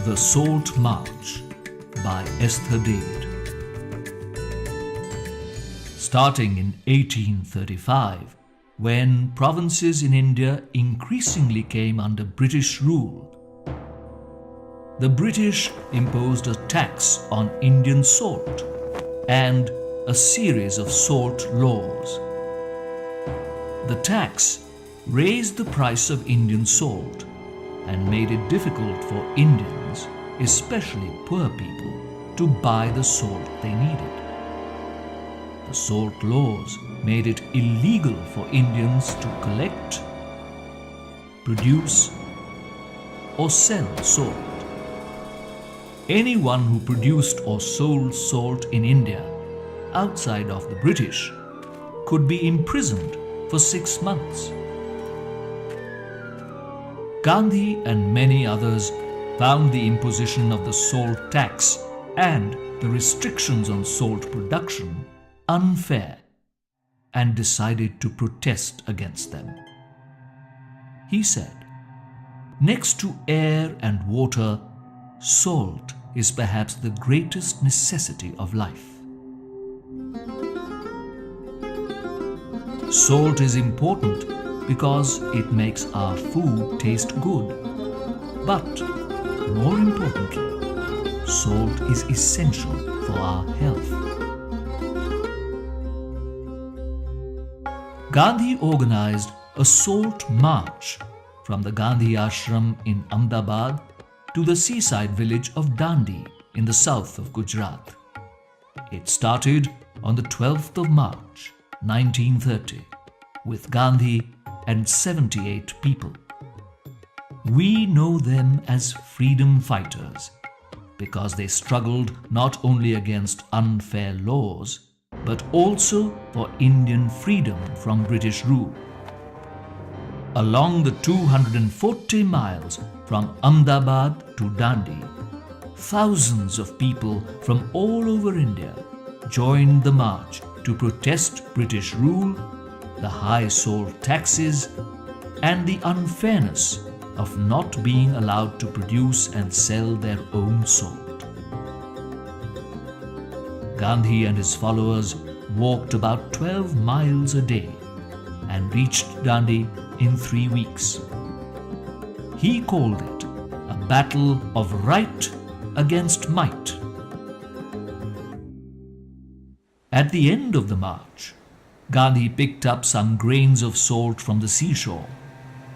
The Salt March by Esther David. Starting in 1835, when provinces in India increasingly came under British rule, the British imposed a tax on Indian salt and a series of salt laws. The tax raised the price of Indian salt and made it difficult for Indians, especially poor people, to buy the salt they needed. The salt laws made it illegal for Indians to collect, produce, or sell salt. Anyone who produced or sold salt in India outside of the British could be imprisoned for 6 months. Gandhi and many others found the imposition of the salt tax and the restrictions on salt production unfair and decided to protest against them. He said, "Next to air and water, salt is perhaps the greatest necessity of life. Salt is important because it makes our food taste good. But, more importantly, salt is essential for our health." Gandhi organized a salt march from the Gandhi ashram in Ahmedabad to the seaside village of Dandi in the south of Gujarat. It started on the 12th of March, 1930, with Gandhi and 78 people. We know them as freedom fighters because they struggled not only against unfair laws but also for Indian freedom from British rule. Along the 240 miles from Ahmedabad to Dandi, thousands of people from all over India joined the march to protest British rule, the high salt taxes, and the unfairness of not being allowed to produce and sell their own salt. Gandhi and his followers walked about 12 miles a day and reached Dandi in 3 weeks. He called it a battle of right against might. At the end of the march, Gandhi picked up some grains of salt from the seashore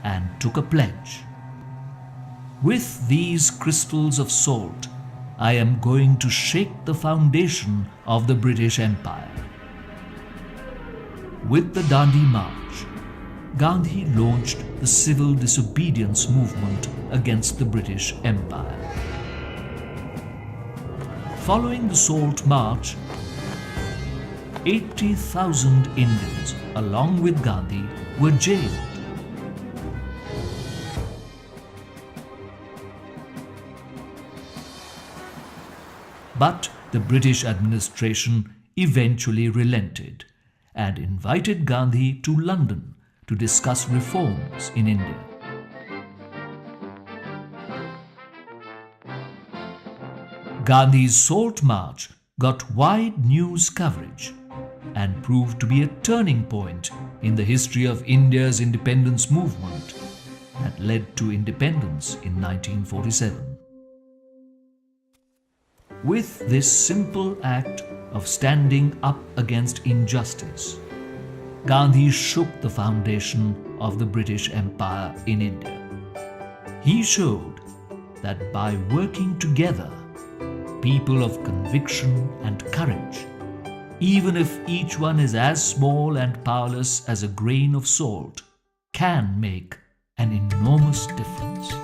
and took a pledge. "With these crystals of salt, I am going to shake the foundation of the British Empire." With the Dandi March, Gandhi launched the civil disobedience movement against the British Empire. Following the Salt March, 80,000 Indians, along with Gandhi, were jailed. But the British administration eventually relented and invited Gandhi to London to discuss reforms in India. Gandhi's Salt March got wide news coverage and proved to be a turning point in the history of India's independence movement that led to independence in 1947. With this simple act of standing up against injustice, Gandhi shook the foundation of the British Empire in India. He showed that by working together, people of conviction and courage, even if each one is as small and powerless as a grain of salt, can make an enormous difference.